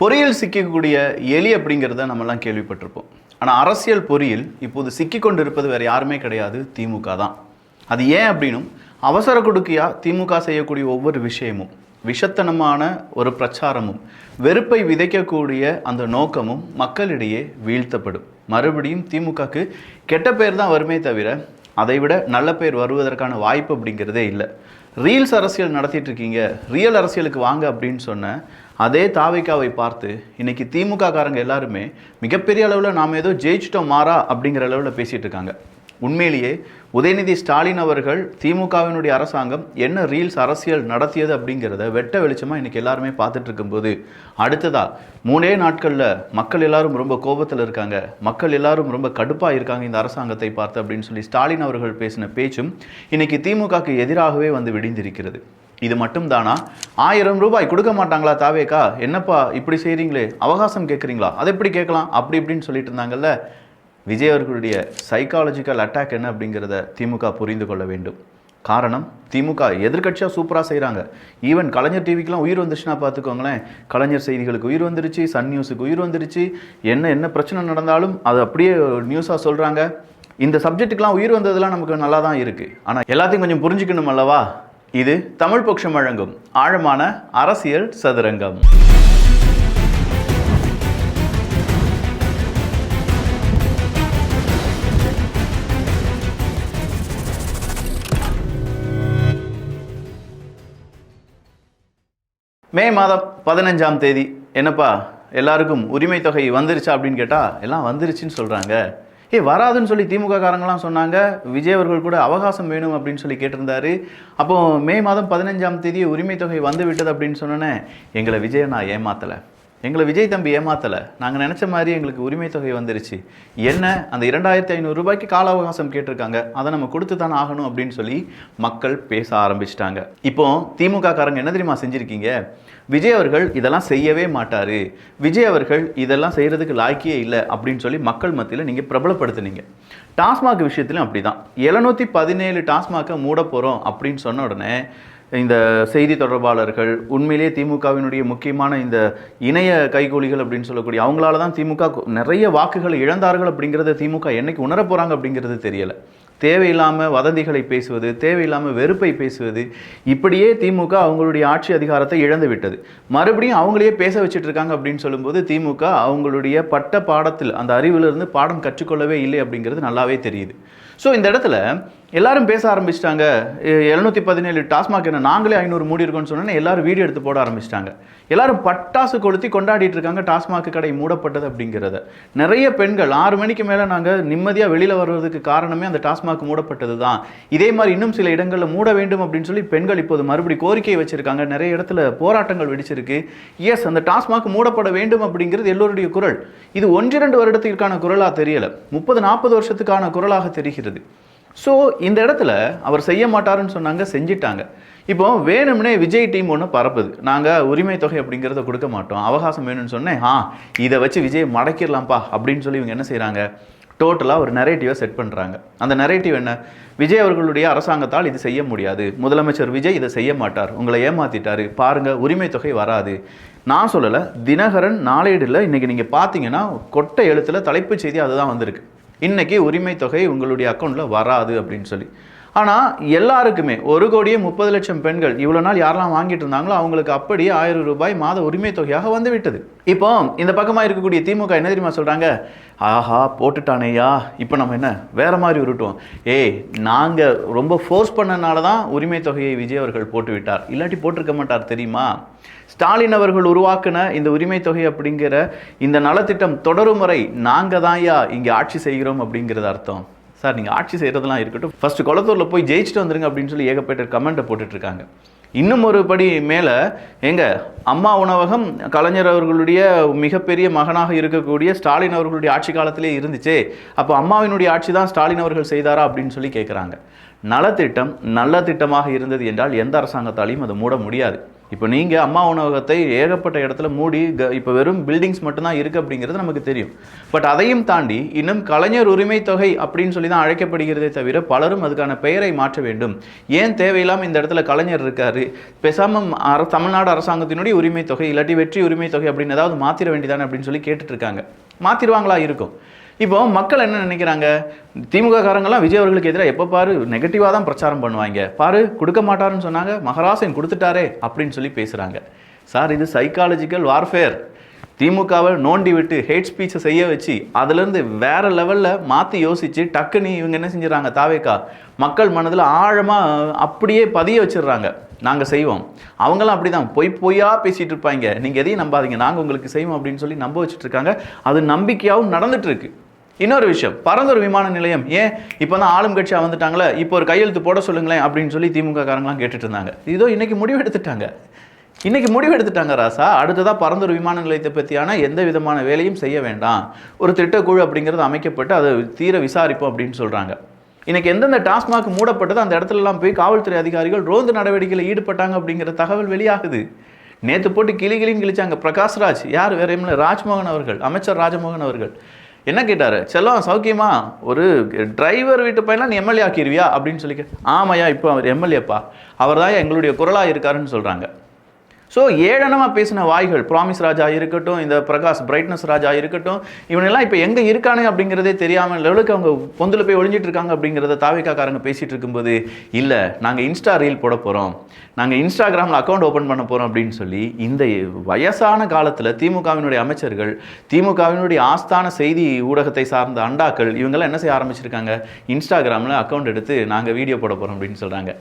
பொறியியல் சிக்கக்கூடிய எலி அப்படிங்கிறத நம்மலாம் கேள்விப்பட்டிருப்போம். ஆனால் அரசியல் பொறியில் இப்போது சிக்கி கொண்டு இருப்பது வேறு யாருமே கிடையாது, திமுக தான். அது ஏன் அப்படின்னும் அவசர கொடுக்கையாக திமுக செய்யக்கூடிய ஒவ்வொரு விஷயமும் விஷத்தனமான ஒரு பிரச்சாரமும் வெறுப்பை விதைக்கக்கூடிய அந்த நோக்கமும் மக்களிடையே வீழ்த்தப்படும். மறுபடியும் திமுகக்கு கெட்ட பேர் தான் வருமே தவிர அதைவிட நல்ல பேர் வருவதற்கான வாய்ப்பு அப்படிங்கிறதே இல்லை. ரீல்ஸ் அரசியல் நடத்திட்டு இருக்கீங்க, ரியல் அரசியலுக்கு வாங்க அப்படின்னு சொன்ன அதே தாவைக்காவை பார்த்து இன்னைக்கு திமுக காரங்க எல்லாருமே மிகப்பெரிய அளவில் நாம் ஏதோ ஜெயிச்சிட்டோம் மாறா அப்படிங்கிற அளவில் பேசிகிட்டு இருக்காங்க. உண்மையிலேயே உதயநிதி ஸ்டாலின் அவர்கள் திமுகவினுடைய அரசாங்கம் என்ன ரீல்ஸ் அரசியல் நடத்தியது அப்படிங்கிறத வெட்ட வெளிச்சமாக இன்றைக்கி எல்லாருமே பார்த்துட்டு இருக்கும்போது அடுத்ததாக 3 நாட்களில் மக்கள் எல்லாரும் ரொம்ப கோபத்தில் இருக்காங்க, மக்கள் எல்லாரும் ரொம்ப கடுப்பாக இருக்காங்க இந்த அரசாங்கத்தை பார்த்து அப்படின்னு சொல்லி ஸ்டாலின் அவர்கள் பேசின பேச்சும் இன்றைக்கி திமுகவுக்கு எதிராகவே வந்து விடிந்திருக்கிறது. இது மட்டும் தானா? 1000 ரூபாய் கொடுக்க மாட்டாங்களா தாவேக்கா? என்னப்பா இப்படி செய்கிறீங்களே, அவகாசம் கேட்குறீங்களா, அதை எப்படி கேட்கலாம் அப்படி இப்படின்னு சொல்லிட்டு இருந்தாங்கல்ல. விஜய் அவர்களுடைய சைக்காலஜிக்கல் அட்டாக் என்ன அப்படிங்கிறத திமுக புரிந்து கொள்ள வேண்டும். காரணம், திமுக எதிர்கட்சியாக சூப்பராக செய்கிறாங்க. ஈவன் கலைஞர் டிவிக்கெலாம் உயிர் வந்துச்சுன்னா பார்த்துக்கோங்களேன். கலைஞர் செய்திகளுக்கு உயிர் வந்துருச்சு, சன் நியூஸுக்கு உயிர் வந்துருச்சு. என்ன பிரச்சனை நடந்தாலும் அது அப்படியே நியூஸாக சொல்கிறாங்க. இந்த சப்ஜெக்ட்டுக்கெலாம் உயிர் வந்ததெல்லாம் நமக்கு நல்லா தான் இருக்குது. ஆனால் எல்லாத்தையும் கொஞ்சம் புரிஞ்சுக்கணும் அல்லவா? இது தமிழ் பக்ஷம் வழங்கும் ஆழமான அரசியல் சதுரங்கம். மே மாதம் 15ஆம் தேதி என்னப்பா எல்லாருக்கும் உரிமை தொகை வந்துருச்சா அப்படின்னு கேட்டால் எல்லாம் வந்துருச்சுன்னு சொல்கிறாங்க. வராதுன்னு சொல்லி திமுக காரங்களாம் சொன்னாங்க. விஜய் அவர்கள் கூட அவகாசம் வேணும் அப்படின்னு சொல்லி கேட்டிருந்தாரு. அப்போது மே மாதம் 15ஆம் தேதி உரிமை தொகை வந்து விட்டது அப்படின்னு சொன்னோன்னே எங்களை விஜயை நான் ஏமாத்தலை, எங்களை விஜய் தம்பி ஏமாத்தலை, நாங்கள் நினச்ச மாதிரி எங்களுக்கு உரிமை தொகை வந்துருச்சு. என்ன அந்த 2500 ரூபாய்க்கு கால அவகாசம் கேட்டிருக்காங்க, அதை நம்ம கொடுத்து தானே ஆகணும் அப்படின்னு சொல்லி மக்கள் பேச ஆரம்பிச்சிட்டாங்க. இப்போ திமுக காரங்க என்ன தெரியுமா செஞ்சுருக்கீங்க? விஜய் அவர்கள் இதெல்லாம் செய்யவே மாட்டார், விஜய் அவர்கள் இதெல்லாம் செய்கிறதுக்கு லாய்க்கியே இல்லை அப்படின்னு சொல்லி மக்கள் மத்தியில் நீங்கள் பிரபலப்படுத்துனீங்க. டாஸ்மாக் விஷயத்துலையும் அப்படி தான். 717 டாஸ்மாக்கை மூட போகிறோம் அப்படின்னு சொன்ன உடனே இந்த செய்தி தொடர்பாளர்கள், உண்மையிலேயே திமுகவினுடைய முக்கியமான இந்த இணைய கைகூலிகள் அப்படின்னு சொல்லக்கூடிய அவங்களால தான் திமுக நிறைய வாக்குகளை இழந்தார்கள் அப்படிங்கிறத திமுக என்னைக்கு உணர போகிறாங்க அப்படிங்கிறது தெரியலை. தேவையில்லாமல் வதந்திகளை பேசுவது, தேவையில்லாமல் வெறுப்பை பேசுவது, இப்படியே திமுக அவங்களுடைய ஆட்சி அதிகாரத்தை இழந்து விட்டது. மறுபடியும் அவங்களையே பேச வச்சுட்டு இருக்காங்க அப்படின்னு சொல்லும்போது திமுக அவங்களுடைய பட்ட பாடத்தில் அந்த அறிவிலிருந்து பாடம் கற்றுக்கொள்ளவே இல்லை அப்படிங்கிறது நல்லாவே தெரியுது. ஸோ இந்த இடத்துல எல்லாரும் பேச ஆரம்பிச்சிட்டாங்க. 717 டாஸ்மாக் என்ன நாங்களே 500 மூடி இருக்கோன்னு சொன்னோன்னே எல்லாரும் வீடியோ எடுத்து போட ஆரம்பிச்சிட்டாங்க. எல்லாரும் பட்டாசு கொளுத்தி கொண்டாடிட்டு இருக்காங்க டாஸ்மாக் கடை மூடப்பட்டது அப்படிங்கிறத. நிறைய பெண்கள் 6 மணிக்கு மேலே நாங்கள் நிம்மதியாக வெளியில் வர்றதுக்கு காரணமே அந்த டாஸ்மாக் மூடப்பட்டது தான். இதே மாதிரி இன்னும் சில இடங்களில் மூட வேண்டும் அப்படின்னு சொல்லி பெண்கள் இப்போது மறுபடி கோரிக்கையை வச்சிருக்காங்க. நிறைய இடத்துல போராட்டங்கள் வெடிச்சிருக்கு. எஸ், அந்த டாஸ்மாக் மூடப்பட வேண்டும் அப்படிங்கிறது எல்லோருடைய குரல். இது 1-2 வருடத்திற்கான குரலாக தெரியலை, 30-40 வருஷத்துக்கான குரலாக தெரிகிறது. ஸோ இந்த இடத்துல அவர் செய்ய மாட்டாருன்னு சொன்னாங்க, செஞ்சிட்டாங்க. இப்போ வேணும்னே விஜய் டீம் ஒன்று பரப்புது, நாங்கள் உரிமை தொகை அப்படிங்கிறத கொடுக்க மாட்டோம், அவகாசம் வேணும்னு சொன்னேன், இதை வச்சு விஜய் மடக்கிடலாம்ப்பா அப்படின்னு சொல்லி இவங்க என்ன செய்கிறாங்க, டோட்டலாக ஒரு நரேட்டிவை செட் பண்ணுறாங்க. அந்த நரேட்டிவ் என்ன? விஜய் அவர்களுடைய அரசாங்கத்தால் இது செய்ய முடியாது, முதலமைச்சர் விஜய் இதை செய்ய மாட்டார், உங்களை ஏமாற்றிட்டாரு, பாருங்கள் உரிமை தொகை வராது. நான் சொல்லலை, தினகரன் நாளேடில் இன்றைக்கி நீங்கள் பார்த்தீங்கன்னா கொட்டை எழுத்தில் தலைப்புச் செய்தி அதுதான் வந்திருக்கு, இன்றைக்கி உரிமை தொகை உங்களுடைய அக்கௌண்ட்டில் வராது அப்படின்னு சொல்லி. ஆனால் எல்லாருக்குமே 1,30,00,000 பெண்கள் இவ்வளோ நாள் யாரெல்லாம் வாங்கிட்டு இருந்தாங்களோ அவங்களுக்கு அப்படியே 1000 ரூபாய் மாத உரிமை தொகையாக வந்து விட்டது. இப்போ இந்த பக்கமாக இருக்கக்கூடிய திமுக என்ன தெரியுமா சொல்கிறாங்க? ஆஹா போட்டுட்டானேயா, இப்போ நம்ம என்ன வேறு மாதிரி உருட்டுவோம். நாங்கள் ரொம்ப ஃபோர்ஸ் பண்ணனால தான் உரிமை தொகையை விஜய் அவர்கள் போட்டு விட்டார், இல்லாட்டி போட்டிருக்க மாட்டார் தெரியுமா? ஸ்டாலின் அவர்கள் உருவாக்கின இந்த உரிமை தொகை அப்படிங்கிற இந்த நலத்திட்டம் தொடரும் வரை நாங்கள் தான் இங்கே ஆட்சி செய்கிறோம் அப்படிங்கிறது அர்த்தம். சார், நீங்கள் ஆட்சி செய்கிறதெல்லாம் இருக்கட்டும், ஃபஸ்ட்டு குளத்தூரில் போய் ஜெயிச்சுட்டு வந்துருங்க அப்படின்னு சொல்லி ஏகப்பட்ட கமெண்ட்டை போட்டுட்ருக்காங்க. இன்னும் ஒரு படி மேலே அம்மா உணவகம் கலைஞர் அவர்களுடைய மிகப்பெரிய மகனாக இருக்கக்கூடிய ஸ்டாலின் அவர்களுடைய ஆட்சி காலத்திலே இருந்துச்சே, அப்போ அம்மாவினுடைய ஆட்சி தான் ஸ்டாலின் அவர்கள் செய்தாரா அப்படின்னு சொல்லி கேட்குறாங்க. நலத்திட்டம் நல்ல திட்டமாக இருந்தது என்றால் எந்த அரசாங்கத்தாலையும் அதை மூட முடியாது. இப்போ நீங்கள் அம்மா உணவகத்தை ஏகப்பட்ட இடத்துல மூடி இப்போ வெறும் பில்டிங்ஸ் மட்டும்தான் இருக்குது அப்படிங்கிறது நமக்கு தெரியும். பட் அதையும் தாண்டி இன்னும் கலைஞர் உரிமை தொகை அப்படின்னு சொல்லி தான் அழைக்கப்படுகிறதே தவிர பலரும் அதுக்கான பெயரை மாற்ற வேண்டும். ஏன் தேவையில்லாமல் இந்த இடத்துல கலைஞர் இருக்காரு, பேசாமல் தமிழ்நாடு அரசாங்கத்தினுடைய உரிமை தொகை இல்லாட்டி வெற்றி உரிமை தொகை அப்படின்னு ஏதாவது மாற்றிட வேண்டியதானே அப்படின்னு சொல்லி கேட்டுட்டு இருக்காங்க. மாற்றிடுவாங்களா இருக்கும். இப்போ மக்கள் என்ன நினைக்கிறாங்க, திமுக காரங்கெல்லாம் விஜய் அவர்களுக்கு எதிராக எப்போ பாரு நெகட்டிவாக தான் பிரச்சாரம் பண்ணுவாங்க, பாரு கொடுக்க மாட்டாருன்னு சொன்னாங்க, மகராசன் கொடுத்துட்டாரே அப்படின்னு சொல்லி பேசுகிறாங்க. சார், இது சைக்காலஜிக்கல் வார்ஃபேர். திமுகவை நோண்டி விட்டு ஹேட் ஸ்பீச்சை செய்ய வச்சு அதுலேருந்து வேற லெவலில் மாற்றி யோசித்து டக்குன்னு இவங்க என்ன செஞ்சிடறாங்க, தாவேக்கா மக்கள் மனதில் ஆழமாக அப்படியே பதிய வச்சிடுறாங்க. நாங்கள் செய்வோம். அவங்களாம் அப்படி தான் பொய்யா பேசிகிட்டு இருப்பாங்க, நீங்கள் எதையும் நம்பாதீங்க, நாங்கள் உங்களுக்கு செய்வோம் அப்படின்னு சொல்லி நம்ப வச்சுட்டு இருக்காங்க. அது நம்பிக்கையாகவும் நடந்துட்டு இருக்கு. இன்னொரு விஷயம், பரந்தூர் விமான நிலையம் ஏன் இப்போ தான் ஆளும் கட்சியாக வந்துட்டாங்களே, இப்போ ஒரு கையெழுத்து போட சொல்லுங்களேன் அப்படின்னு சொல்லி திமுக காரங்களாம் கேட்டுட்டு இருந்தாங்க. இதோ இன்னைக்கு முடிவெடுத்துட்டாங்க ராசா. அடுத்ததாக பரந்தூர் விமான நிலையத்தை பற்றியான எந்த விதமான வேலையும் செய்ய வேண்டாம், ஒரு திட்டக்குழு அப்படிங்கிறது அமைக்கப்பட்டு அதை தீர விசாரிப்போம் அப்படின்னு சொல்கிறாங்க. இன்னைக்கு எந்தெந்த டாஸ்மாக் மூடப்பட்டது அந்த இடத்துலலாம் போய் காவல்துறை அதிகாரிகள் ரோந்து நடவடிக்கையில் ஈடுபட்டாங்க அப்படிங்கிற தகவல் வெளியாகுது. நேற்று போட்டு கிளின்னு கிழிச்சாங்க பிரகாஷ்ராஜ், யார் வேற ராஜ்மோகன் அவர்கள், அமைச்சர் ராஜமோகன் அவர்கள் என்ன கேட்டார், செல்லம் சௌக்கியமா, ஒரு டிரைவர் வீட்டு பையனா நீ எம்எல்ஏ ஆக்கிடுவியா அப்படின்னு சொல்லி ஆமாயா இப்போ அவர் எம்எல்ஏப்பா, அவர் தான் எங்களுடைய குரலாக இருக்காருன்னு சொல்கிறாங்க. ஸோ ஏளனமாக பேசின வாய்கள், ப்ராமிஸ் ராஜா இருக்கட்டும், இந்த பிரகாஷ் பிரைட்னஸ் ராஜா இருக்கட்டும், இவனெல்லாம் இப்போ எங்கே இருக்கானு அப்படிங்கிறதே தெரியாமல் லெவலுக்கு அவங்க பொந்தில் போய் ஒழிஞ்சிட்டு இருக்காங்க அப்படிங்கிறத தாவேக்காரங்க பேசிகிட்டு இருக்கும்போது, இல்லை நாங்கள் இன்ஸ்டா ரீல் போட போகிறோம், நாங்கள் இன்ஸ்டாகிராமில் அக்கௌண்ட் ஓப்பன் பண்ண போகிறோம் அப்படின்னு சொல்லி இந்த வயசான காலத்தில் திமுகவினுடைய அமைச்சர்கள், திமுகவினுடைய ஆஸ்தான செய்தி ஊடகத்தை சார்ந்த அண்டாக்கள் இவங்கெல்லாம் என்ன செய்ய ஆரம்பிச்சிருக்காங்க, இன்ஸ்டாகிராமில் அக்கௌண்ட் எடுத்து நாங்கள் வீடியோ போட போகிறோம் அப்படின்னு சொல்கிறாங்க.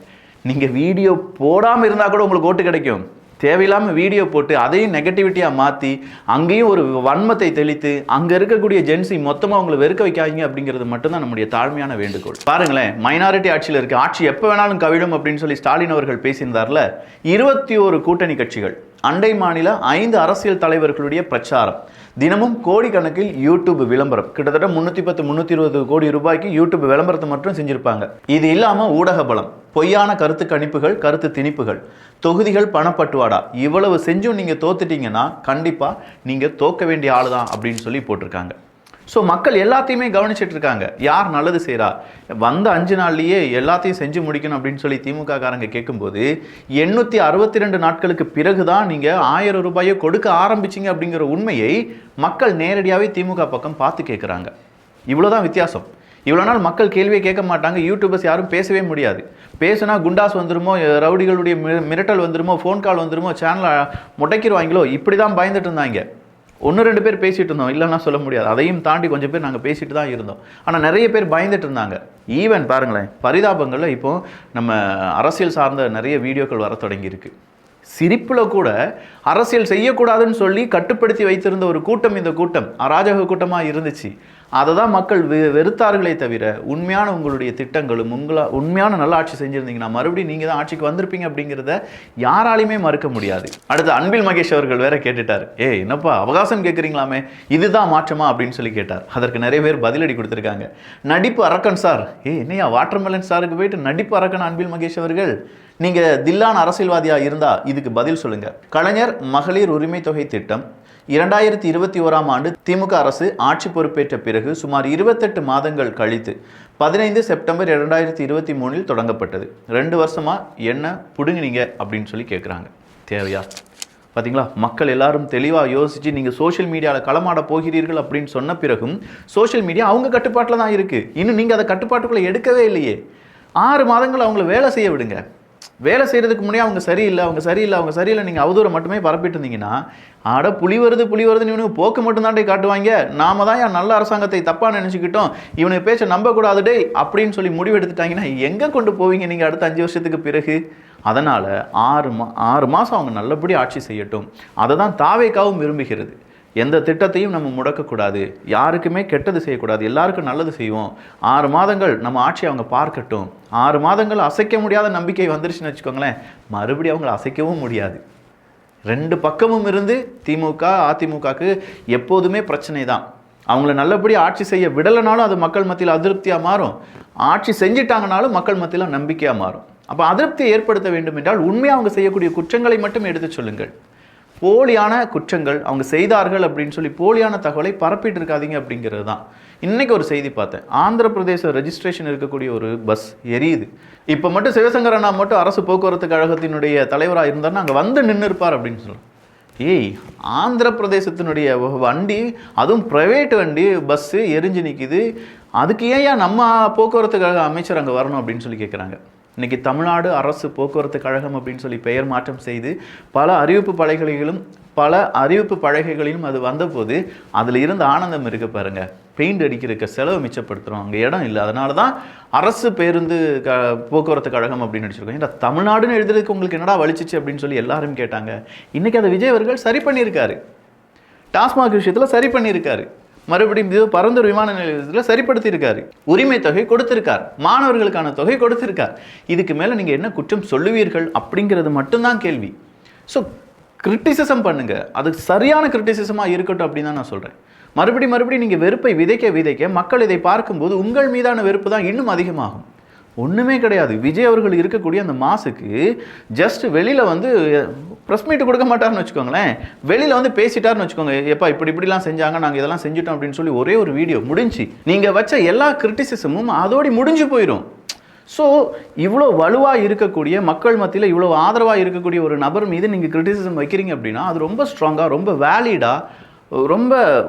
நீங்கள் வீடியோ போடாமல் இருந்தால் கூட உங்களுக்கு ஓட்டு கிடைக்கும். தேவையில்லாமல் வீடியோ போட்டு அதையும் நெகட்டிவிட்டியாக மாற்றி அங்கேயும் ஒரு வன்மத்தை தெளித்து அங்கே இருக்கக்கூடிய ஜென்சி மொத்தமாக அவங்களை வெறுக்க வைக்காதீங்க அப்படிங்கிறது மட்டும்தான் நம்முடைய தாழ்மையான வேண்டுகோள். பாருங்களேன், மைனாரிட்டி ஆட்சியில் இருக்குது, ஆட்சி எப்போ வேணாலும் கவிழும் அப்படின்னு சொல்லி ஸ்டாலின் அவர்கள் பேசியிருந்தார்ல. 21 கூட்டணி கட்சிகள், அண்டை மாநில 5 அரசியல் தலைவர்களுடைய பிரச்சாரம், தினமும் கோடிக்கணக்கில் யூடியூப் விளம்பரம், கிட்டத்தட்ட 310-320 கோடி ரூபாய்க்கு யூடியூப் விளம்பரத்தை மட்டும் செஞ்சிருப்பாங்க. இது இல்லாமல் ஊடக பலம், பொய்யான கருத்து கணிப்புகள், கருத்து திணிப்புகள், தொகுதிகள், பணப்பட்டுவாடா, இவ்வளவு செஞ்சும் நீங்கள் தோத்துட்டீங்கன்னா கண்டிப்பாக நீங்கள் தோக்க வேண்டிய ஆள் தான் அப்படின்னு சொல்லி போட்டிருக்காங்க. ஸோ மக்கள் எல்லாத்தையுமே கவனிச்சிட்டு இருக்காங்க. யார் நல்லது செய்கிறா, வந்த 5 நாள்லேயே எல்லாத்தையும் செஞ்சு முடிக்கணும் அப்படின்னு சொல்லி திமுக காரங்க கேட்கும்போது 862 நாட்களுக்கு பிறகு தான் நீங்கள் 1000 ரூபாயை கொடுக்க ஆரம்பிச்சிங்க அப்படிங்கிற உண்மையை மக்கள் நேரடியாகவே திமுக பக்கம் பார்த்து கேட்குறாங்க. இவ்வளோதான் வித்தியாசம். இவ்வளோ நாள் மக்கள் கேள்வியை கேட்க மாட்டாங்க, யூடியூபர்ஸ் யாரும் பேசவே முடியாது. பேசுனா குண்டாஸ் வந்துருமோ, ரவுடிகளுடைய மிரட்டல் வந்துருமோ, ஃபோன் கால் வந்துருமோ, சேனலை முட்டைக்கிடுவாங்களோ, இப்படி தான் பயந்துட்டு இருந்தாங்க. 1-2 பேர் பேசிகிட்டு இருந்தோம், இல்லைன்னா சொல்ல முடியாது. அதையும் தாண்டி கொஞ்சம் பேர் நாங்கள் பேசிட்டு தான் இருந்தோம். ஆனால் நிறைய பேர் பயந்துட்டு இருந்தாங்க. ஈவன் பாருங்களேன், பரிதாபங்களில் இப்போது நம்ம அரசியல் சார்ந்த நிறைய வீடியோக்கள் வர தொடங்கியிருக்கு. சிரிப்பில் கூட அரசியல் செய்யக்கூடாதுன்னு சொல்லி கட்டுப்படுத்தி வைத்திருந்த ஒரு கூட்டம் இந்த கூட்டம் அராஜக கூட்டமாக இருந்துச்சு. அதை தான் மக்கள் வெறுத்தார்களே தவிர உண்மையான உங்களுடைய திட்டங்களும் உண்மையான நல்ல ஆட்சி செஞ்சுருந்தீங்கன்னா மறுபடியும் நீங்கள் தான் ஆட்சிக்கு வந்திருப்பீங்க அப்படிங்கிறத யாராலையுமே மறுக்க முடியாது. அடுத்து அன்பில் மகேஷ் அவர்கள் வேற கேட்டுட்டார், என்னப்பா அவகாசம் கேட்குறீங்களாமே, இதுதான் மாற்றமா அப்படின்னு சொல்லி கேட்டார். அதற்கு நிறைய பேர் பதிலடி கொடுத்துருக்காங்க. நடிப்பு அரக்கன் சார், என்னையா வாட்டர்மெலன் சாருக்கு போயிட்டு நடிப்பு அரக்கன் அன்பில் மகேஷ் அவர்கள், நீங்கள் தில்லான அரசியல்வாதியாக இருந்தால் இதுக்கு பதில் சொல்லுங்கள். கலைஞர் மகளிர் உரிமை தொகை திட்டம் 2021ஆம் ஆண்டு திமுக அரசு ஆட்சி பொறுப்பேற்ற பிறகு சுமார் 28 மாதங்கள் கழித்து 15 செப்டம்பர் 2023 தொடங்கப்பட்டது. 2 வருஷமாக என்ன புடுங்கினீங்க அப்படின்னு சொல்லி கேட்குறாங்க. தேவையா? பார்த்தீங்களா, மக்கள் எல்லாரும் தெளிவாக யோசித்து நீங்கள் சோஷியல் மீடியாவில் களமாட போகிறீர்கள் அப்படின்னு சொன்ன பிறகும் சோஷியல் மீடியா அவங்க கட்டுப்பாட்டில் தான் இருக்குது. இன்னும் நீங்கள் அதை கட்டுப்பாட்டுக்குள்ளே எடுக்கவே இல்லையே. 6 மாதங்கள் அவங்கள வேலை செய்ய விடுங்க. வேலை செய்கிறதுக்கு முன்னே அவங்க சரியில்லை நீங்கள் அவதூறை மட்டுமே பரப்பிட்டு இருந்தீங்கன்னா, புலி வருதுன்னு இவனுக்கு போக்கு மட்டும்தாண்டே காட்டுவாங்க, நாம தான் என் நல்ல அரசாங்கத்தை தப்பாக நினச்சிக்கிட்டோம், இவனுக்கு பேச்ச நம்பக்கூடாது டே அப்படின்னு சொல்லி முடிவு எடுத்துட்டாங்கன்னா எங்கே கொண்டு போவீங்க நீங்கள் அடுத்த 5 வருஷத்துக்கு பிறகு? அதனால் 6 மாதம் அவங்க நல்லபடி ஆட்சி செய்யட்டும். அதை தான் தாவேக்காவும் விரும்புகிறது. எந்த திட்டத்தையும் நம்ம முடக்கக்கூடாது, யாருக்குமே கெட்டது செய்யக்கூடாது, எல்லாருக்கும் நல்லது செய்வோம். 6 மாதங்கள் நம்ம ஆட்சி அவங்க பார்க்கட்டும். 6 மாதங்கள் அசைக்க முடியாத நம்பிக்கை வந்துருச்சுன்னு வச்சுக்கோங்களேன், மறுபடியும் அவங்கள அசைக்கவும் முடியாது. 2 பக்கமும் இருந்து திமுக அதிமுகவுக்கு எப்போதுமே பிரச்சனை தான். அவங்கள நல்லபடி ஆட்சி செய்ய விடலைனாலும் அது மக்கள் மத்தியில் அதிருப்தியாக மாறும், ஆட்சி செஞ்சிட்டாங்கனாலும் மக்கள் மத்தியில் நம்பிக்கையாக மாறும். அப்போ அதிருப்தியை ஏற்படுத்த வேண்டும் என்றால் உண்மையாக அவங்க செய்யக்கூடிய குற்றங்களை மட்டும் எடுத்து சொல்லுங்கள். போலியான குற்றங்கள் அவங்க செய்தார்கள் அப்படின்னு சொல்லி போலியான தகவலை பரப்பிட்டு இருக்காதீங்க அப்படிங்கிறது தான். இன்னைக்கு ஒரு செய்தி பார்த்தேன். ஆந்திர பிரதேச ரெஜிஸ்ட்ரேஷன் இருக்கக்கூடிய ஒரு பஸ் எரியுது. இப்போ மட்டும் சிவசங்கர் அண்ணா மட்டும் அரசு போக்குவரத்து கழகத்தினுடைய தலைவராக இருந்தாருன்னா அங்கே வந்து நின்று இருப்பார் அப்படின்னு சொல்லுவோம். ஏய், ஆந்திர பிரதேசத்தினுடைய வண்டி, அதுவும் ப்ரைவேட் வண்டி பஸ்ஸு எரிஞ்சு நிற்கிது, அதுக்கு ஏன் நம்ம போக்குவரத்து கழக அமைச்சர் அங்கே வரணும் அப்படின்னு சொல்லி கேட்குறாங்க. இன்றைக்கி தமிழ்நாடு அரசு போக்குவரத்து கழகம் அப்படின்னு சொல்லி பெயர் மாற்றம் செய்து பல அறிவிப்பு பலகைகளிலும் அது வந்தபோது அதில் இருந்த ஆனந்தம் இருக்க பாருங்க. பெயிண்ட் அடிக்கிறதுக்கு செலவு மிச்சப்படுத்துகிறோம், அங்கே இடம் இல்லை, அதனால தான் அரசு பேருந்து போக்குவரத்து கழகம் அப்படின்னு அடிச்சிருக்கோம். ஏன்னா தமிழ்நாடுன்னு எழுதுறதுக்கு உங்களுக்கு என்னடா வலிச்சிச்சு அப்படின்னு சொல்லி எல்லாரும் கேட்டாங்க. இன்றைக்கி அதை விஜய் அவர்கள் சரி பண்ணியிருக்காரு. டாஸ்மாக் விஷயத்தில் சரி பண்ணியிருக்காரு. மறுபடியும் இது பரந்தூர் விமான நிலையத்தில் சரிப்படுத்தியிருக்காரு. உரிமை தொகை கொடுத்திருக்கார், மாணவர்களுக்கான தொகை கொடுத்திருக்கார். இதுக்கு மேலே நீங்கள் என்ன குற்றம் சொல்லுவீர்கள் அப்படிங்கிறது மட்டும்தான் கேள்வி. ஸோ கிரிட்டிசிசம் பண்ணுங்க, அது சரியான கிரிட்டிசிசமாக இருக்கட்டும் அப்படின்னு தான் நான் சொல்கிறேன். மறுபடியும் நீங்கள் வெறுப்பை விதைக்க மக்கள் இதை பார்க்கும்போது உங்கள் மீதான வெறுப்பு தான் இன்னும் அதிகமாகும். ஒன்றுமே கிடையாது. விஜய் அவர்கள் இருக்கக்கூடிய அந்த மாசுக்கு ஜஸ்ட் வெளியில் வந்து ப்ரெஸ் மீட்டு கொடுக்க மாட்டார்னு வச்சுக்கோங்களேன், வெளியில் வந்து பேசிட்டார்னு வச்சுக்கோங்க, எப்பா இப்படிலாம் செஞ்சாங்க, நாங்கள் இதெல்லாம் செஞ்சுட்டோம் அப்படின்னு சொல்லி ஒரே ஒரு வீடியோ முடிஞ்சு நீங்கள் வச்ச எல்லா கிரிட்டிசிசமும் அதோடு முடிஞ்சு போயிடும். ஸோ இவ்வளோ வலுவாக இருக்கக்கூடிய மக்கள் மத்தியில் இவ்வளோ ஆதரவாக இருக்கக்கூடிய ஒரு நபர் மீது நீங்கள் கிரிட்டிசிசம் வைக்கிறீங்க அப்படின்னா அது ரொம்ப ஸ்ட்ராங்காக, ரொம்ப வேலிடாக, ரொம்ப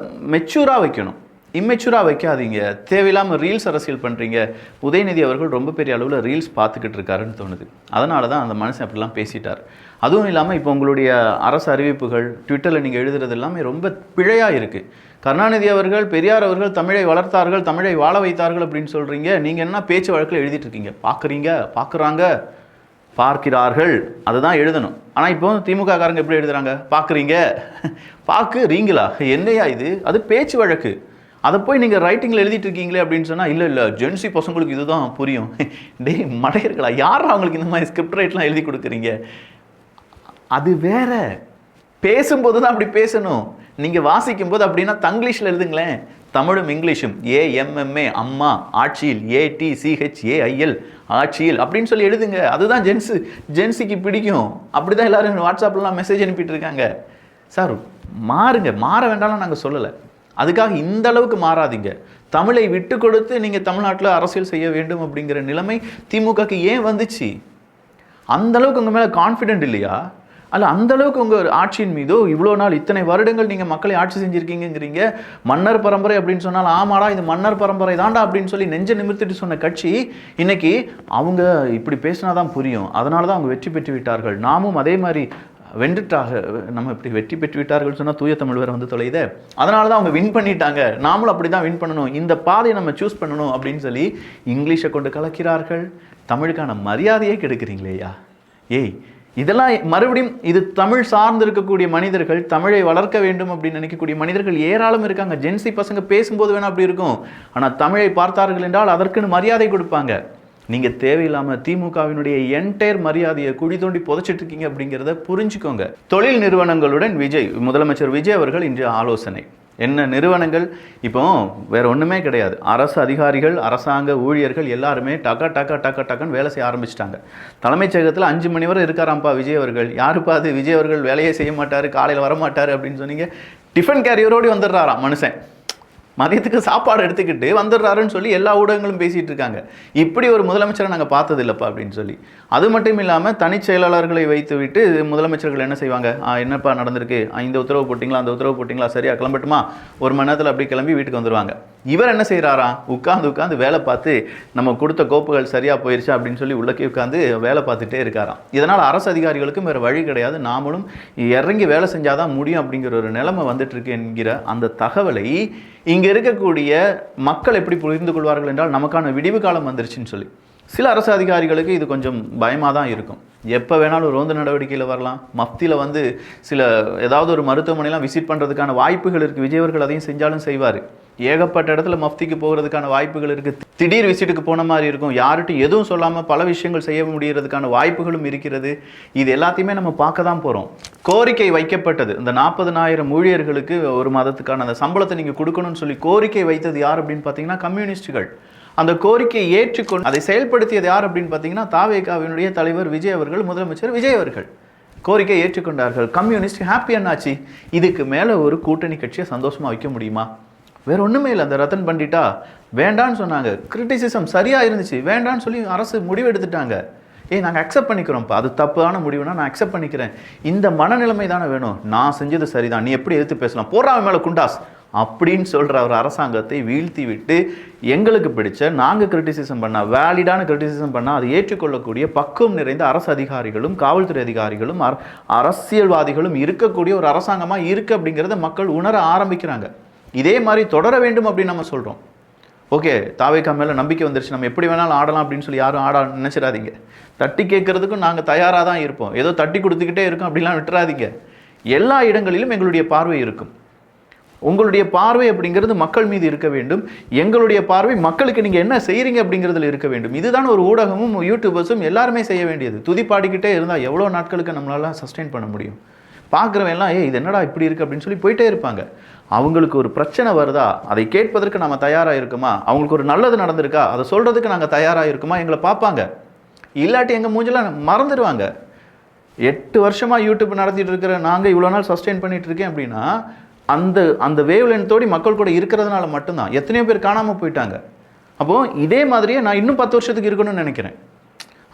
மெச்சூராக வைக்கணும். இம்மெச்சூராக வைக்காதீங்க. தேவையில்லாமல் ரீல்ஸ் அரசியல் பண்ணுறீங்க. உதயநிதி அவர்கள் ரொம்ப பெரிய அளவில் ரீல்ஸ் பார்த்துக்கிட்டு இருக்காருன்னு தோணுது. அதனால தான் அந்த மனுஷன் அப்படிலாம் பேசிட்டார். அதுவும் இல்லாமல் இப்போ உங்களுடைய அரசு அறிவிப்புகள் ட்விட்டரில் நீங்கள் எழுதுறது எல்லாமே ரொம்ப பிழையாக இருக்குது. கருணாநிதி அவர்கள், பெரியார் அவர்கள் தமிழை வளர்த்தார்கள், தமிழை வாழ வைத்தார்கள் அப்படின்னு சொல்கிறீங்க. நீங்கள் என்ன பேச்சு வழக்கில் எழுதிட்டு இருக்கீங்க? பார்க்குறாங்க, பார்க்கிறார்கள், அதுதான் எழுதணும். ஆனால் இப்போ திமுக காரங்க எப்படி எழுதுறாங்க? பார்க்குறீங்களா? என்னையா இது? அது பேச்சு வழக்கு. அதை போய் நீங்கள் ரைட்டிங்கில் எழுதிட்டு இருக்கீங்களே அப்படின்னு சொன்னால் இல்லை ஜென்சி பசங்களுக்கு இதுதான் புரியும். டே மடையர்களா, யாரும் அவங்களுக்கு இந்த மாதிரி ஸ்கிரிப்ட் ரைட்லாம் எழுதி கொடுக்குறீங்க? அது வேற. பேசும்போது தான் அப்படி பேசணும். நீங்கள் வாசிக்கும்போது அப்படின்னா தங்கிலீஷில் எழுதுங்களேன். தமிழும் இங்கிலீஷும் AMMA அம்மா, ஆட்சியில் ATCHAIL ஆட்சியில் அப்படின்னு சொல்லி எழுதுங்க. அதுதான் ஜென்சிக்கு பிடிக்கும். அப்படி தான் எல்லோரும் வாட்ஸ்அப்லாம் மெசேஜ் அனுப்பிட்டு இருக்காங்க. சார் மாறுங்க, மாற வேண்டாம்னு நாங்கள் சொல்லலை. அதுக்காக இந்த அளவுக்கு மாறாதீங்க. தமிழை விட்டு கொடுத்து நீங்கள் தமிழ்நாட்டில் அரசியல் செய்ய வேண்டும் அப்படிங்கிற நிலைமை திமுகக்கு ஏன் வந்துச்சு? அந்தளவுக்கு உங்கள் மேலே கான்ஃபிடென்ட் இல்லையா? அல்ல அந்தளவுக்கு உங்கள் ஆட்சியின் மீதோ இவ்வளோ நாள் இத்தனை வருடங்கள் நீங்கள் மக்களை ஆட்சி செஞ்சுருக்கீங்கிறீங்க. மன்னர் பரம்பரை அப்படின்னு சொன்னால் ஆமாடா இது மன்னர் பரம்பரை தாண்டா அப்படின்னு சொல்லி நெஞ்சை நிமிர்த்திட்டு சொன்ன கட்சி இன்னைக்கு அவங்க இப்படி பேசினா தான் புரியும், அதனால தான் அவங்க வெற்றி பெற்று விட்டார்கள், நாமும் அதே மாதிரி நம்ம இப்படி வெற்றி பெற்று விட்டார்கள் சொன்னால் தூய தமிழ் வேறு வந்து தொலையுதே, அதனால தான் அவங்க வின் பண்ணிட்டாங்க, நாமளும் அப்படி தான் வின் பண்ணணும், இந்த பாதையை நம்ம சூஸ் பண்ணணும் அப்படின்னு சொல்லி இங்கிலீஷை கொண்டு கலக்கிறார்கள். தமிழுக்கான மரியாதையே கெடுக்கிறீங்களேயா? ஏய், இதெல்லாம் மறுபடியும் இது தமிழ் சார்ந்து இருக்கக்கூடிய மனிதர்கள், தமிழை வளர்க்க வேண்டும் அப்படின்னு நினைக்கக்கூடிய மனிதர்கள் ஏராளம் இருக்காங்க. ஜென்சி பசங்க பேசும்போது வேணா அப்படி இருக்கும், ஆனால் தமிழை பார்த்தார்கள் என்றால் அதற்குன்னு மரியாதை கொடுப்பாங்க. நீங்கள் தேவையில்லாமல் திமுகவினுடைய என்டையர் மரியாதையை குழி தோண்டி புதைச்சிட்டு இருக்கீங்க அப்படிங்கிறத புரிஞ்சுக்கோங்க. தொழில் நிறுவனங்களுடன் முதலமைச்சர் விஜய் அவர்கள் இன்று ஆலோசனை. என்ன நிறுவனங்கள்? இப்போ வேற ஒன்றுமே கிடையாது. அரசு அதிகாரிகள், அரசாங்க ஊழியர்கள் எல்லாருமே டக்குன்னு வேலை செய்ய ஆரம்பிச்சிட்டாங்க. தலைமைச் செயலகத்தில் 5 மணி வரை இருக்காராம்ப்பா விஜய் அவர்கள். யாருப்பா அது? விஜய் அவர்கள் வேலையே செய்ய மாட்டார், காலையில் வரமாட்டார் அப்படின்னு சொன்னீங்க. டிஃபன் கேரியரோடு வந்துடுறாராம் மனுஷன். மதியத்துக்கு சாப்பாடு எடுத்துக்கிட்டு வந்துடுறாருன்னு சொல்லி எல்லா ஊடகங்களும் பேசிகிட்டு இருக்காங்க. இப்படி ஒரு முதலமைச்சரை நாங்கள் பார்த்தது இல்லைப்பா அப்படின்னு சொல்லி. அது மட்டும் இல்லாமல் தனிச் செயலாளர்களை வைத்து விட்டு முதலமைச்சர்கள் என்ன செய்வாங்க? என்னப்பா நடந்திருக்கு, இந்த உத்தரவு போட்டிங்களா, அந்த உத்தரவு போட்டிங்களா, சரியா கிளம்பட்டுமா, 1 மணி நேரத்தில் அப்படி கிளம்பி வீட்டுக்கு வந்துடுவாங்க. இவர் என்ன செய்கிறாரா? உட்காந்து வேலை பார்த்து நம்ம கொடுத்த கோப்புகள் சரியாக போயிடுச்சு அப்படின்னு சொல்லி உள்ளக்கே உட்காந்து வேலை பார்த்துட்டே இருக்காராம். இதனால் அரசு அதிகாரிகளுக்கும் வேறு வழி கிடையாது, நாமளும் இறங்கி வேலை செஞ்சாதான் முடியும் அப்படிங்கிற ஒரு நிலைமை வந்துட்டு இருக்கு என்கிற அந்த தகவலை இங்கே இருக்கக்கூடிய மக்கள் எப்படி புரிந்து கொள்வார்கள் என்றால் நமக்கான விடிவு காலம் வந்துருச்சுன்னு சொல்லி. சில அரசு அதிகாரிகளுக்கு இது கொஞ்சம் பயமாக தான் இருக்கும். எப்போ வேணாலும் ரோந்து நடவடிக்கையில் வரலாம். மஃப்தியில் வந்து சில ஏதாவது ஒரு மருத்துவமனைலாம் விசிட் பண்ணுறதுக்கான வாய்ப்புகள் இருக்குது. விஜய் அவர்கள் அதையும் செஞ்சாலும் செய்வார். ஏகப்பட்ட இடத்துல மஃப்திக்கு போகிறதுக்கான வாய்ப்புகள் இருக்குது. திடீர் விசிட்டுக்கு போன மாதிரி இருக்கும். யார்கிட்டும் எதுவும் சொல்லாமல் பல விஷயங்கள் செய்ய முடிகிறதுக்கான வாய்ப்புகளும் இருக்கிறது. இது எல்லாத்தையுமே நம்ம பார்க்க தான் போகிறோம். கோரிக்கை வைக்கப்பட்டது, இந்த 40,000 ஊழியர்களுக்கு ஒரு மாதத்துக்கான அந்த சம்பளத்தை நீங்கள் கொடுக்கணும்னு சொல்லி கோரிக்கை வைத்தது யார் அப்படின்னு பார்த்தீங்கன்னா கம்யூனிஸ்டுகள். அந்த கோரிக்கையை ஏற்றுக்கொண்டு அதை செயல்படுத்தியது யார் அப்படின்னு பார்த்தீங்கன்னா தாவேகாவினுடைய தலைவர் விஜய் அவர்கள், முதலமைச்சர் விஜய் அவர்கள் கோரிக்கையை ஏற்றுக்கொண்டார்கள். கம்யூனிஸ்ட் ஹாப்பி என்னாச்சு? இதுக்கு மேலே ஒரு கூட்டணி கட்சியை சந்தோஷமாக வைக்க முடியுமா? வேற ஒன்றுமே இல்லை. அந்த ரத்தன் பண்டிட்டா வேண்டான்னு சொன்னாங்க, கிரிட்டிசிசம் சரியாக இருந்துச்சு, வேண்டான்னு சொல்லி அரசு முடிவு எடுத்துட்டாங்க. நாங்கள் அக்செப்ட் பண்ணிக்கிறோம்ப்பா, அது தப்பான முடிவுனா நான் அக்செப்ட் பண்ணிக்கிறேன். இந்த மனநிலைமை தானே வேணும். நான் செஞ்சது சரிதான், நீ எப்படி எதிர்த்து பேசலாம், போடுறாங்க மேலே குண்டாஸ் அப்படின்னு சொல்கிற ஒரு அரசாங்கத்தை வீழ்த்தி விட்டு எங்களுக்கு பிடிச்ச நாங்கள் கிரிட்டிசிசம் பண்ணால், வேலிடான கிரிட்டிசிசம் பண்ணால் அதை ஏற்றுக்கொள்ளக்கூடிய பக்குவம் நிறைந்த அரசு அதிகாரிகளும் காவல்துறை அதிகாரிகளும் அரசியல்வாதிகளும் இருக்கக்கூடிய ஒரு அரசாங்கமாக இருக்குது அப்படிங்கிறத மக்கள் உணர ஆரம்பிக்கிறாங்க. இதே மாதிரி தொடர வேண்டும் அப்படின்னு நம்ம சொல்கிறோம். ஓகே, தாவேகா மேலே நம்பிக்கை வந்துருச்சு, நம்ம எப்படி வேணாலும் ஆடலாம் அப்படின்னு சொல்லி யாரும் நினச்சிடாதீங்க. தட்டி கேட்கறதுக்கும் நாங்கள் தயாராக தான் இருப்போம். ஏதோ தட்டி கொடுத்துக்கிட்டே இருக்கோம் அப்படிலாம் விட்டுறாதீங்க. எல்லா இடங்களிலும் எங்களுடைய பார்வை இருக்கும். உங்களுடைய பார்வை அப்படிங்கிறது மக்கள் மீது இருக்க வேண்டும். எங்களுடைய பார்வை மக்களுக்கு நீங்கள் என்ன செய்கிறீங்க அப்படிங்கிறதுல இருக்க வேண்டும். இதுதான் ஒரு ஊடகமும் யூடியூபர்ஸும் எல்லாருமே செய்ய வேண்டியது. துதிப்பாடிக்கிட்டே இருந்தால் எவ்வளோ நாட்களுக்கு நம்மளால சஸ்டெயின் பண்ண முடியும்? பார்க்குறவன் எல்லாம் இது என்னடா இப்படி இருக்குது அப்படின்னு சொல்லி போயிட்டே இருப்பாங்க. அவங்களுக்கு ஒரு பிரச்சனை வருதா, அதை கேட்பதற்கு நம்ம தயாராக இருக்குமா? அவங்களுக்கு ஒரு நல்லது நடந்திருக்கா, அதை சொல்கிறதுக்கு நாங்கள் தயாராக இருக்குமா? எங்களை பார்ப்பாங்க. இல்லாட்டி எங்கள் மூஞ்செல்லாம் மறந்துடுவாங்க. 8 வருஷமாக யூடியூப் நடத்திட்டு இருக்கிற நாங்கள் இவ்வளோ நாள் சஸ்டெயின் பண்ணிட்டு இருக்கேன் அப்படின்னா அந்த வேவ் லென்த்தோடி மக்கள் கூட இருக்கிறதுனால மட்டும்தான். எத்தனையோ பேர் காணாமல் போயிட்டாங்க. அப்போது இதே மாதிரியே நான் இன்னும் 10 வருஷத்துக்கு இருக்கணும்னு நினைக்கிறேன்.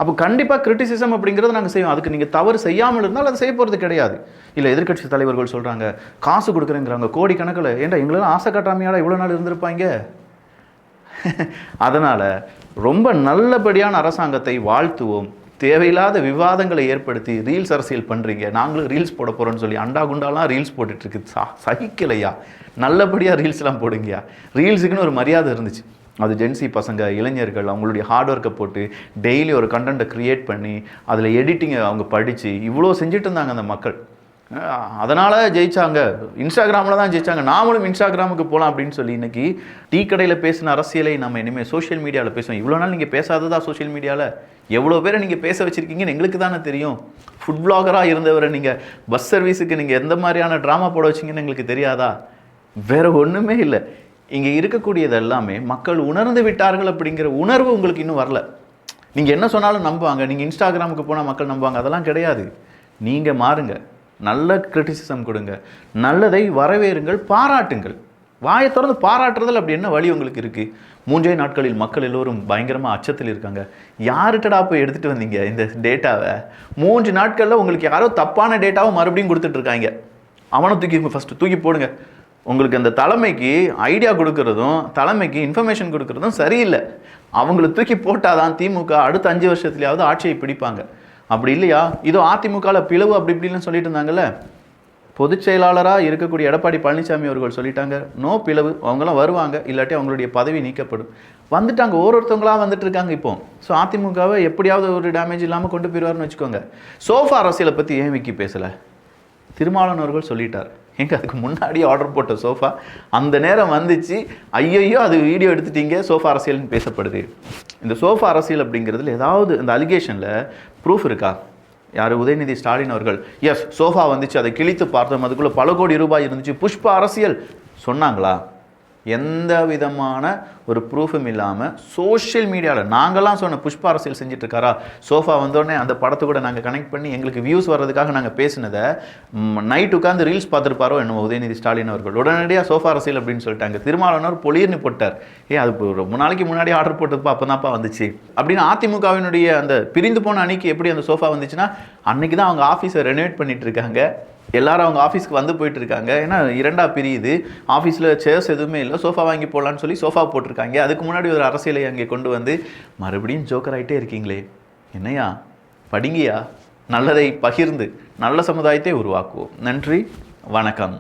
அப்போ கண்டிப்பாக கிரிட்டிசிசம் அப்படிங்கிறத நாங்கள் செய்வோம். அதுக்கு நீங்கள் தவறு செய்யாமல் இருந்தால் அதை செய்ய போகிறது கிடையாது. இல்லை எதிர்கட்சி தலைவர்கள் சொல்கிறாங்க, காசு கொடுக்குறேங்கிறாங்க கோடிக்கணக்கில், ஏன்டா எங்களெல்லாம் ஆசை காட்டாமையாடா இவ்வளோ நாள் இருந்திருப்பாங்க. அதனால் ரொம்ப நல்லபடியான அரசாங்கத்தை வாழ்த்துவோம். தேவையில்லாத விவாதங்களை ஏற்படுத்தி ரீல்ஸ் அரசியல் பண்ணுறீங்க, நாங்களும் ரீல்ஸ் போட போகிறோன்னு சொல்லி அண்டா குண்டாலாம் ரீல்ஸ் போட்டுட்ருக்கு. சகிக்கலையா? நல்லபடியாக ரீல்ஸ்லாம் போடுங்கயா. ரீல்ஸுக்குன்னு ஒரு மரியாதை இருந்துச்சு. அது ஜென்சி பசங்க, இளைஞர்கள் அவங்களுடைய ஹார்ட் ஒர்க்கை போட்டு டெய்லி ஒரு கண்டென்ட்டை க்ரியேட் பண்ணி அதில் எடிட்டிங்கை அவங்க படித்து இவ்வளோ செஞ்சுட்டு இருந்தாங்க அந்த மக்கள். அதனால் ஜெயித்தாங்க. இன்ஸ்டாகிராமில் தான் ஜெயித்தாங்க. நாமளும் இன்ஸ்டாகிராமுக்கு போகலாம் அப்படின்னு சொல்லி இன்றைக்கி டீ கடையில் பேசின அரசியலை நம்ம இனிமேல் சோஷியல் மீடியாவில் பேசுவோம். இவ்வளோ நாள் நீங்கள் பேசாததா சோஷியல் மீடியாவில் எவ்வளோ பேரை நீங்கள் பேச வச்சுருக்கீங்கன்னு எங்களுக்கு தானே தெரியும். ஃபுட் பிளாகராக இருந்தவரை நீங்கள் பஸ் சர்வீஸுக்கு நீங்கள் எந்த மாதிரியான ட்ராமா போட வச்சிங்கன்னு எங்களுக்கு தெரியாதா? வேறு ஒன்றுமே இல்லை. இங்கே இருக்கக்கூடியது எல்லாமே மக்கள் உணர்ந்து விட்டார்கள் அப்படிங்கிற உணர்வு உங்களுக்கு இன்னும் வரல. நீங்கள் என்ன சொன்னாலும் நம்புவாங்க, நீங்கள் இன்ஸ்டாகிராமுக்கு போனால் மக்கள் நம்புவாங்க, அதெல்லாம் கிடையாது. நீங்கள் மாறுங்க, நல்ல கிரிட்டிசிசம் கொடுங்க, நல்லதை வரவேறுங்கள், பாராட்டுங்கள். வாயை திறந்து பாராட்டுறதில் அப்படி என்ன வழி உங்களுக்கு இருக்குது? 3 நாட்களில் மக்கள் எல்லோரும் பயங்கரமாக அச்சத்தில் இருக்காங்க. யார்கிட்டடா போய் எடுத்துகிட்டு வந்தீங்க இந்த டேட்டாவை? 3 நாட்களில் உங்களுக்கு யாரோ தப்பான டேட்டாவை மறுபடியும் கொடுத்துட்ருக்காங்க. அவனை ஃபஸ்ட்டு தூக்கி போடுங்க. உங்களுக்கு அந்த தலைமைக்கு ஐடியா கொடுக்கறதும் தலைமைக்கு இன்ஃபர்மேஷன் கொடுக்கறதும் சரியில்லை. அவங்கள தூக்கி போட்டால் தான் திமுக அடுத்த 5 வருஷத்துலையாவது ஆட்சியை பிடிப்பாங்க. அப்படி இல்லையா, இதோ அதிமுகவில் பிளவு அப்படி இப்படின்னு சொல்லிட்டு இருந்தாங்கல்ல, பொதுச் செயலாளராக இருக்கக்கூடிய எடப்பாடி பழனிசாமி அவர்கள் சொல்லிட்டாங்க, நோ பிளவு, அவங்களாம் வருவாங்க, இல்லாட்டி அவங்களுடைய பதவி நீக்கப்படும். வந்துட்டாங்க, ஒருத்தவங்களாக வந்துட்டு இருக்காங்க இப்போ. ஸோ அதிமுகவை எப்படியாவது ஒரு டேமேஜ் இல்லாமல் கொண்டு போயிடுவார்னு வச்சுக்கோங்க. சோஃபா அரசியலை பற்றி ஏன் விக்கி பேசலை? திருமாவளவன் அவர்கள் சொல்லிட்டார். அதுக்கு முன்னாடி ஆர்டர் போட்ட சோஃபா அந்த நேரம் வந்துச்சு, ஐயோ அது வீடியோ எடுத்துட்டீங்க, சோஃபா அரசியல்னு பேசப்படுது. இந்த சோஃபா அரசியல் அப்படிங்கிறதுல ஏதாவது இந்த அலிகேஷனில் ப்ரூஃப் இருக்கா? யார்? உதயநிதி ஸ்டாலின் அவர்கள் எஸ் சோஃபா வந்துச்சு, அதை கிழித்து பார்த்தோம், அதுக்குள்ளே பல கோடி ரூபாய் இருந்துச்சு, புஷ்ப அரசியல் சொன்னாங்களா? எந்த விதமான ஒரு ப்ரூஃபும் இல்லாமல் சோஷியல் மீடியாவில் நாங்கள்லாம் சொன்ன புஷ்ப அரசியல் செஞ்சுட்டு இருக்காரா? சோஃபா வந்தோடனே அந்த படத்தை கூட நாங்கள் கனெக்ட் பண்ணி எங்களுக்கு வியூஸ் வர்றதுக்காக நாங்கள் பேசினதை நைட் உட்காந்து ரீல்ஸ் பார்த்துருப்பாரோ என்னமோ உதயநிதி ஸ்டாலின் அவர்கள். உடனடியாக சோஃபா அரசியல் அப்படின்னு சொல்லிட்டாங்க. திருமாவளவன் பொலிர்னு போட்டார். அது ரொம்ப நாளைக்கு முன்னாடி ஆர்டர் போட்டதுப்பா, அப்போ தான்ப்பா வந்துச்சு அப்படின்னு. அதிமுகவினுடைய அந்த பிரிந்து போன அன்னைக்கு எப்படி அந்த சோஃபா வந்துச்சுன்னா, அன்னைக்கு தான் அவங்க ஆஃபீஸை ரெனோவேட் பண்ணிட்டு இருக்காங்க. எல்லாரும் அவங்க ஆஃபீஸ்க்கு வந்து போயிட்டு இருக்காங்க. ஏன்னா 2ஆக பிரியுது, ஆஃபீஸில் சேர்ஸ் எதுவுமே இல்லை, சோஃபா வாங்கி போடலான்னு சொல்லி சோஃபா போட்டிருக்காங்க. அதுக்கு முன்னாடி ஒரு அரசியலை அங்கே கொண்டு வந்து மறுபடியும் ஜோக்கர் ஆகிட்டே இருக்கீங்களே, என்னையா படிங்கயா, நல்லதை பகிர்ந்து நல்ல சமுதாயத்தை உருவாக்குவோம். நன்றி, வணக்கம்.